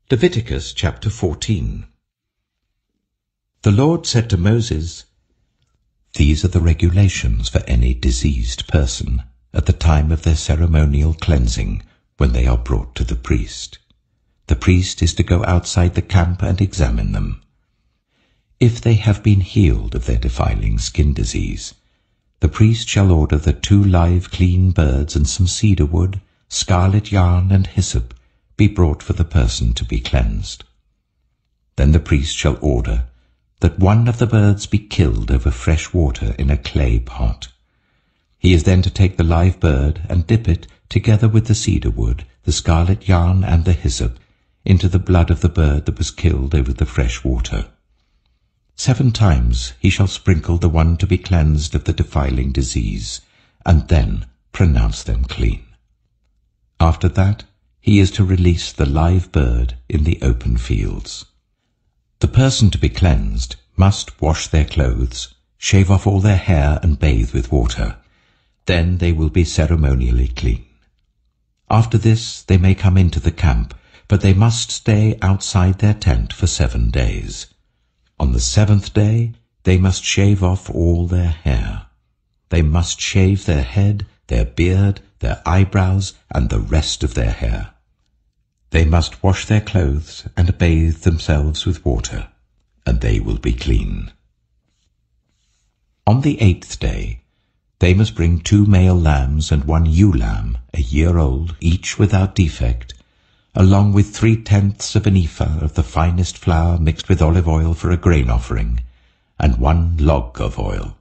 Leviticus chapter 14. The Lord said to Moses, "These are the regulations for any diseased person at the time of their ceremonial cleansing when they are brought to the priest. The priest is to go outside the camp and examine them. If they have been healed of their defiling skin disease, the priest shall order that 2 live clean birds and some cedar wood, scarlet yarn and hyssop be brought for the person to be cleansed. Then the priest shall order that 1 of the birds be killed over fresh water in a clay pot. He is then to take the live bird and dip it, together with the cedar wood, the scarlet yarn and the hyssop, into the blood of the bird that was killed over the fresh water. 7 times he shall sprinkle the one to be cleansed of the defiling disease, and then pronounce them clean. After that, he is to release the live bird in the open fields. The person to be cleansed must wash their clothes, shave off all their hair and bathe with water. Then they will be ceremonially clean. After this they may come into the camp, but they must stay outside their tent for 7 days. On the 7th day they must shave off all their hair. They must shave their head, their beard, their eyebrows, and the rest of their hair. They must wash their clothes and bathe themselves with water, and they will be clean. On the 8th day, they must bring 2 male lambs and 1 ewe lamb, a year old, each without defect, along with 3/10 of an ephah of the finest flour mixed with olive oil for a grain offering, and 1 log of oil.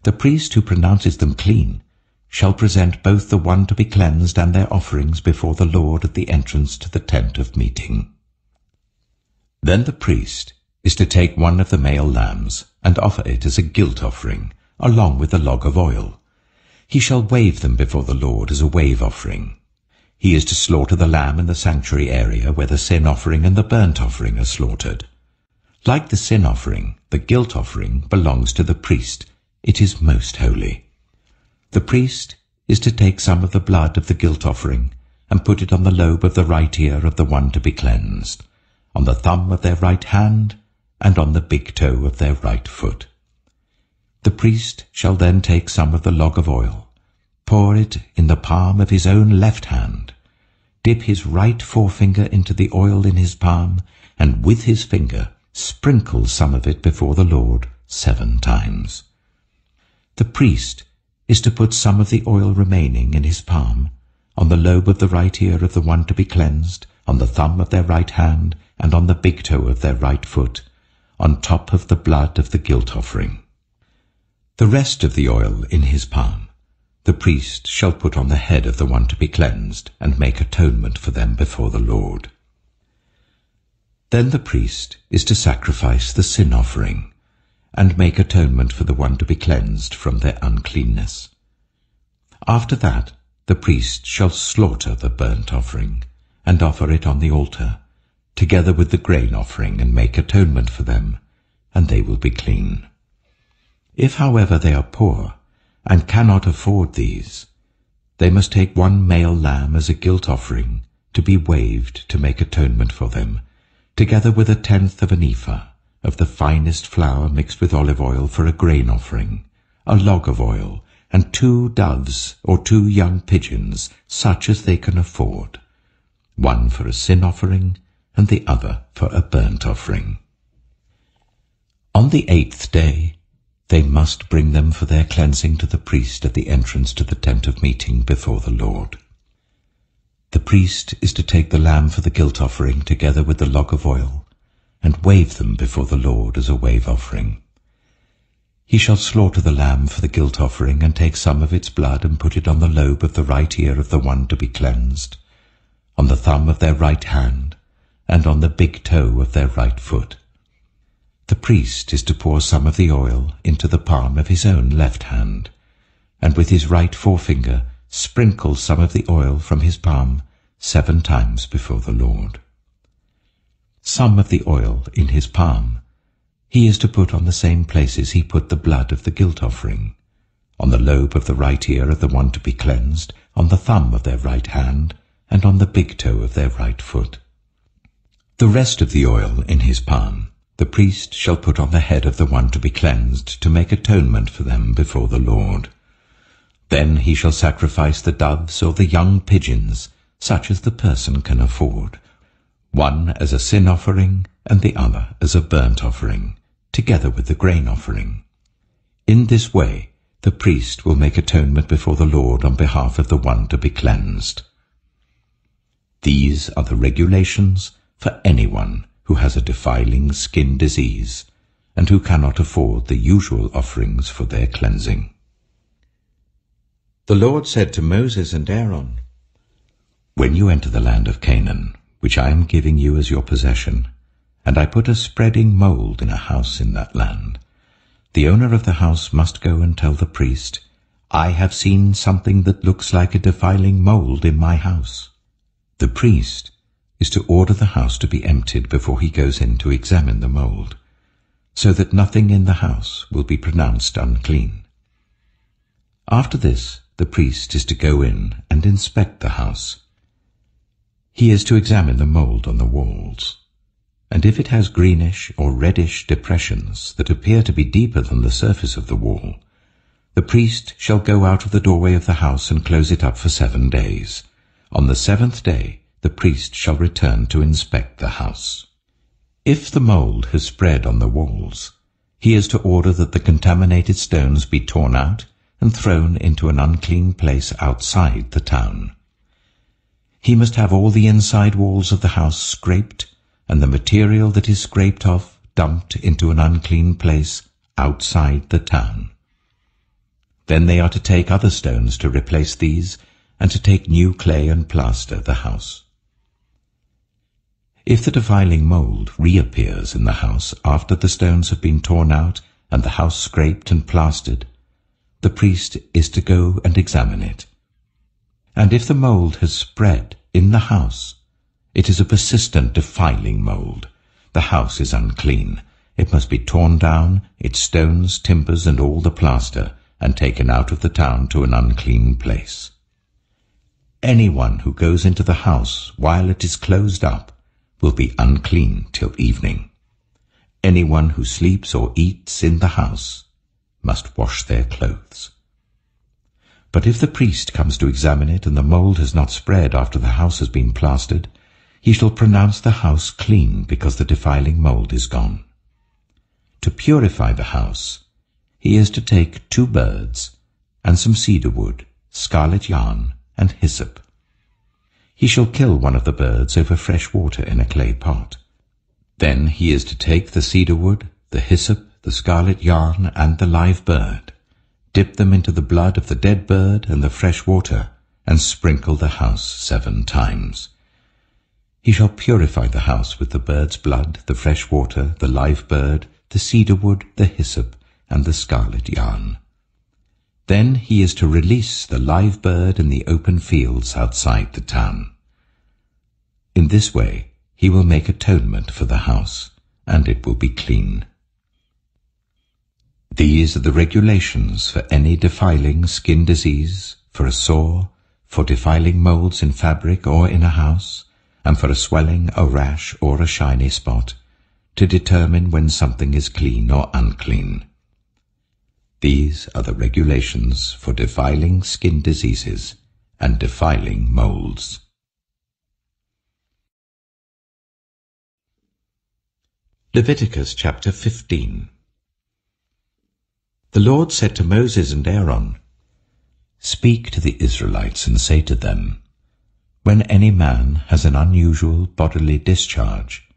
The priest who pronounces them clean shall present both the one to be cleansed and their offerings before the Lord at the entrance to the tent of meeting. Then the priest is to take 1 of the male lambs and offer it as a guilt offering, along with the log of oil. He shall wave them before the Lord as a wave offering. He is to slaughter the lamb in the sanctuary area where the sin offering and the burnt offering are slaughtered. Like the sin offering, the guilt offering belongs to the priest. It is most holy. The priest is to take some of the blood of the guilt offering and put it on the lobe of the right ear of the one to be cleansed, on the thumb of their right hand, and on the big toe of their right foot. The priest shall then take some of the log of oil, pour it in the palm of his own left hand, dip his right forefinger into the oil in his palm, and with his finger sprinkle some of it before the Lord 7 times. The priest is to put some of the oil remaining in his palm on the lobe of the right ear of the one to be cleansed, on the thumb of their right hand, and on the big toe of their right foot, on top of the blood of the guilt offering. The rest of the oil in his palm the priest shall put on the head of the one to be cleansed, and make atonement for them before the Lord. Then the priest is to sacrifice the sin offering, and make atonement for the one to be cleansed from their uncleanness. After that, the priest shall slaughter the burnt offering, and offer it on the altar, together with the grain offering, and make atonement for them, and they will be clean. If, however, they are poor, and cannot afford these, they must take 1 male lamb as a guilt offering, to be waved to make atonement for them, together with 1/10 of an ephah of the finest flour mixed with olive oil for a grain offering, a log of oil, and 2 doves or 2 young pigeons, such as they can afford, 1 for a sin offering and the other for a burnt offering. On the 8th day they must bring them for their cleansing to the priest at the entrance to the tent of meeting before the Lord. The priest is to take the lamb for the guilt offering together with the log of oil, and wave them before the Lord as a wave offering. He shall slaughter the lamb for the guilt offering and take some of its blood and put it on the lobe of the right ear of the one to be cleansed, on the thumb of their right hand, and on the big toe of their right foot. The priest is to pour some of the oil into the palm of his own left hand, and with his right forefinger sprinkle some of the oil from his palm 7 times before the Lord. Some of the oil in his palm he is to put on the same places he put the blood of the guilt offering, on the lobe of the right ear of the one to be cleansed, on the thumb of their right hand, and on the big toe of their right foot. The rest of the oil in his palm the priest shall put on the head of the one to be cleansed, to make atonement for them before the Lord. Then he shall sacrifice the doves or the young pigeons, such as the person can afford, one as a sin offering and the other as a burnt offering, together with the grain offering. In this way the priest will make atonement before the Lord on behalf of the one to be cleansed. These are the regulations for anyone who has a defiling skin disease, and who cannot afford the usual offerings for their cleansing. The Lord said to Moses and Aaron, "When you enter the land of Canaan, which I am giving you as your possession, and I put a spreading mold in a house in that land, the owner of the house must go and tell the priest, 'I have seen something that looks like a defiling mold in my house.' The priest is to order the house to be emptied before he goes in to examine the mold, so that nothing in the house will be pronounced unclean. After this, the priest is to go in and inspect the house. He is to examine the mold on the walls, and if it has greenish or reddish depressions that appear to be deeper than the surface of the wall, the priest shall go out of the doorway of the house and close it up for 7 days. On the 7th day, the priest shall return to inspect the house. If the mold has spread on the walls, he is to order that the contaminated stones be torn out and thrown into an unclean place outside the town. He must have all the inside walls of the house scraped, and the material that is scraped off dumped into an unclean place outside the town. Then they are to take other stones to replace these, and to take new clay and plaster the house. If the defiling mold reappears in the house after the stones have been torn out and the house scraped and plastered, the priest is to go and examine it. And if the mold has spread in the house, it is a persistent defiling mold. The house is unclean. It must be torn down, its stones, timbers, and all the plaster, and taken out of the town to an unclean place. Anyone who goes into the house while it is closed up will be unclean till evening. Anyone who sleeps or eats in the house must wash their clothes. But if the priest comes to examine it and the mold has not spread after the house has been plastered, he shall pronounce the house clean because the defiling mold is gone. To purify the house, he is to take 2 birds and some cedar wood, scarlet yarn, and hyssop. He shall kill one of the birds over fresh water in a clay pot. Then he is to take the cedar wood, the hyssop, the scarlet yarn, and the live bird, dip them into the blood of the dead bird and the fresh water, and sprinkle the house 7 times. He shall purify the house with the bird's blood, the fresh water, the live bird, the cedar wood, the hyssop, and the scarlet yarn. Then he is to release the live bird in the open fields outside the town. In this way he will make atonement for the house, and it will be clean. These are the regulations for any defiling skin disease, for a sore, for defiling molds in fabric or in a house, and for a swelling, a rash, or a shiny spot, to determine when something is clean or unclean. These are the regulations for defiling skin diseases and defiling molds. Leviticus chapter 15. The Lord said to Moses and Aaron, "Speak to the Israelites and say to them, when any man has an unusual bodily discharge,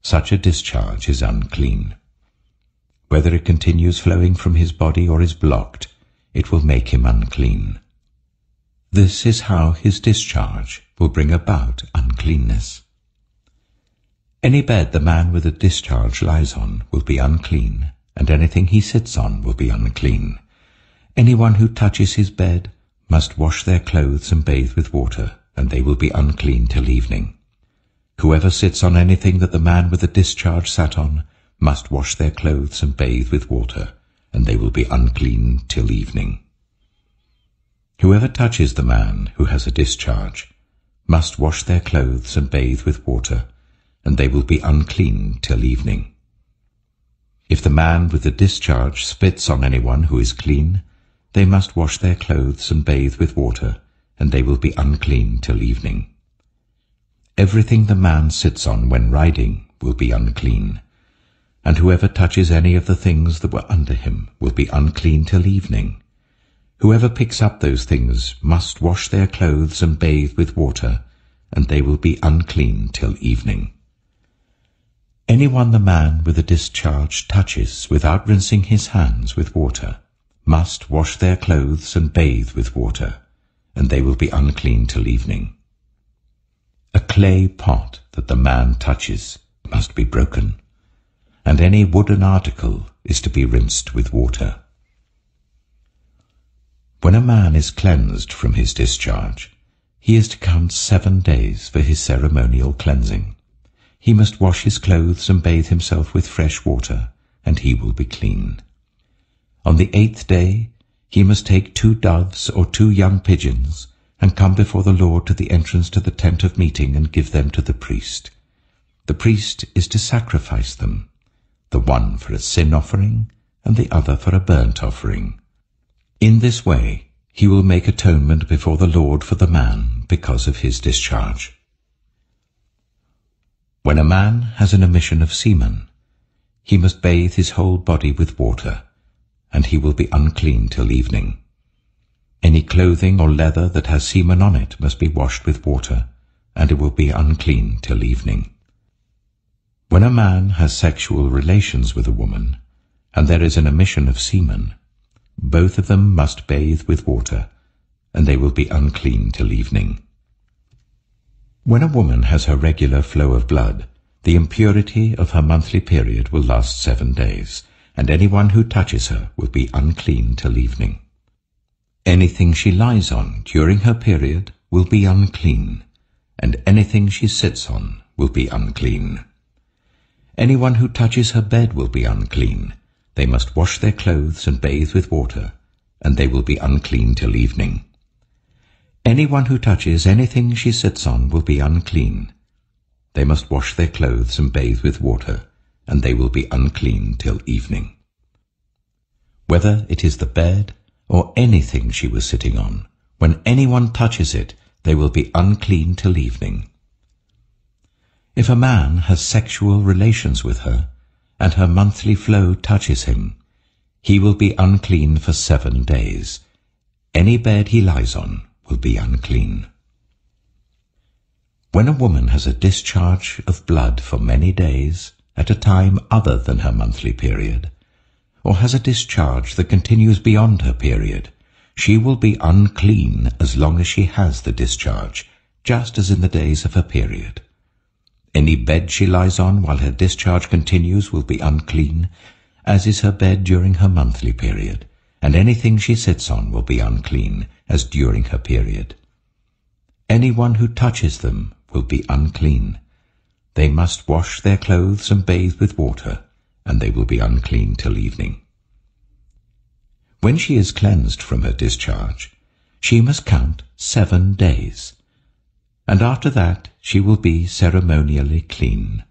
such a discharge is unclean. Whether it continues flowing from his body or is blocked, it will make him unclean. This is how his discharge will bring about uncleanness. Any bed the man with a discharge lies on will be unclean, and anything he sits on will be unclean. Anyone who touches his bed must wash their clothes and bathe with water, and they will be unclean till evening. Whoever sits on anything that the man with the discharge sat on must wash their clothes and bathe with water, and they will be unclean till evening. Whoever touches the man who has a discharge must wash their clothes and bathe with water, and they will be unclean till evening. If the man with the discharge spits on anyone who is clean, they must wash their clothes and bathe with water, and they will be unclean till evening. Everything the man sits on when riding will be unclean, and whoever touches any of the things that were under him will be unclean till evening. Whoever picks up those things must wash their clothes and bathe with water, and they will be unclean till evening. Anyone the man with a discharge touches without rinsing his hands with water must wash their clothes and bathe with water, and they will be unclean till evening. A clay pot that the man touches must be broken, and any wooden article is to be rinsed with water. When a man is cleansed from his discharge, he is to count 7 days for his ceremonial cleansing. He must wash his clothes and bathe himself with fresh water, and he will be clean. On the 8th day he must take 2 doves or 2 young pigeons, and come before the Lord to the entrance to the tent of meeting and give them to the priest. The priest is to sacrifice them, the one for a sin offering and the other for a burnt offering. In this way he will make atonement before the Lord for the man because of his discharge. When a man has an emission of semen, he must bathe his whole body with water, and he will be unclean till evening. Any clothing or leather that has semen on it must be washed with water, and it will be unclean till evening. When a man has sexual relations with a woman, and there is an emission of semen, both of them must bathe with water, and they will be unclean till evening. When a woman has her regular flow of blood, the impurity of her monthly period will last 7 days, and anyone who touches her will be unclean till evening. Anything she lies on during her period will be unclean, and anything she sits on will be unclean. Anyone who touches her bed will be unclean. They must wash their clothes and bathe with water, and they will be unclean till evening. Anyone who touches anything she sits on will be unclean. They must wash their clothes and bathe with water, and they will be unclean till evening. Whether it is the bed or anything she was sitting on, when anyone touches it, they will be unclean till evening. If a man has sexual relations with her, and her monthly flow touches him, he will be unclean for 7 days. Any bed he lies on will be unclean. When a woman has a discharge of blood for many days, at a time other than her monthly period, or has a discharge that continues beyond her period, she will be unclean as long as she has the discharge, just as in the days of her period. Any bed she lies on while her discharge continues will be unclean, as is her bed during her monthly period, and anything she sits on will be unclean, as during her period. Anyone who touches them will be unclean. They must wash their clothes and bathe with water, and they will be unclean till evening. When she is cleansed from her discharge, she must count 7 days, and after that she will be ceremonially clean.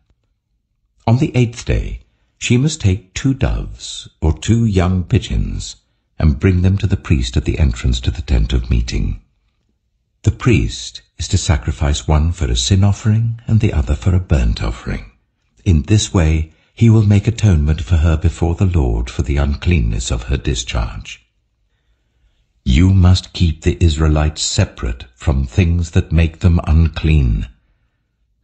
On the 8th day she must take 2 doves or 2 young pigeons and bring them to the priest at the entrance to the tent of meeting. The priest is to sacrifice one for a sin offering and the other for a burnt offering. In this way he will make atonement for her before the Lord for the uncleanness of her discharge. You must keep the Israelites separate from things that make them unclean,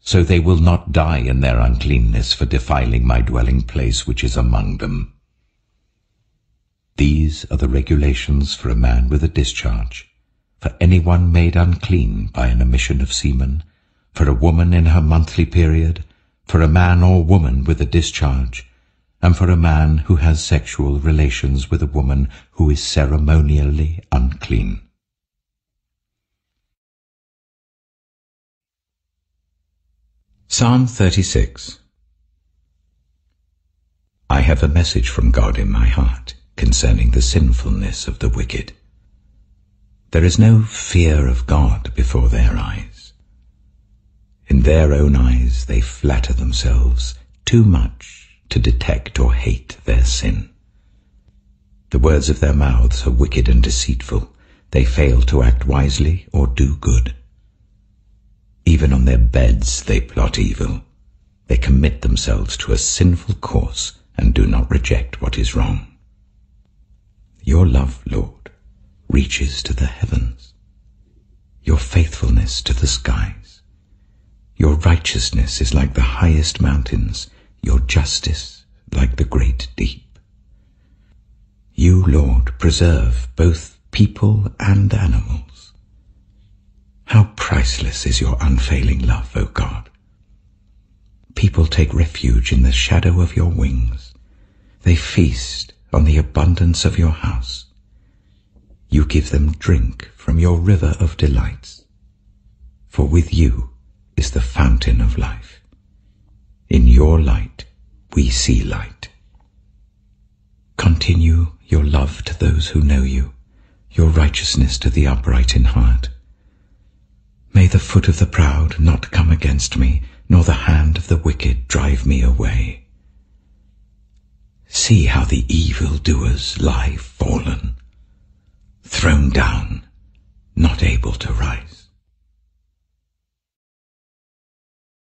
so they will not die in their uncleanness for defiling my dwelling place which is among them. These are the regulations for a man with a discharge, for anyone made unclean by an emission of semen, for a woman in her monthly period, for a man or woman with a discharge, and for a man who has sexual relations with a woman who is ceremonially unclean. Psalm 36. I have a message from God in my heart concerning the sinfulness of the wicked. There is no fear of God before their eyes. In their own eyes they flatter themselves too much to detect or hate their sin. The words of their mouths are wicked and deceitful. They fail to act wisely or do good. Even on their beds they plot evil. They commit themselves to a sinful course and do not reject what is wrong. Your love, Lord, reaches to the heavens, your faithfulness to the skies. Your righteousness is like the highest mountains, your justice like the great deep. You, Lord, preserve both people and animals. How priceless is your unfailing love, O God! People take refuge in the shadow of your wings. They feast on the abundance of your house. You give them drink from your river of delights. For with you is the fountain of life. In your light we see light. Continue your love to those who know you, your righteousness to the upright in heart. May the foot of the proud not come against me, nor the hand of the wicked drive me away. See how the evildoers lie fallen, thrown down, not able to rise.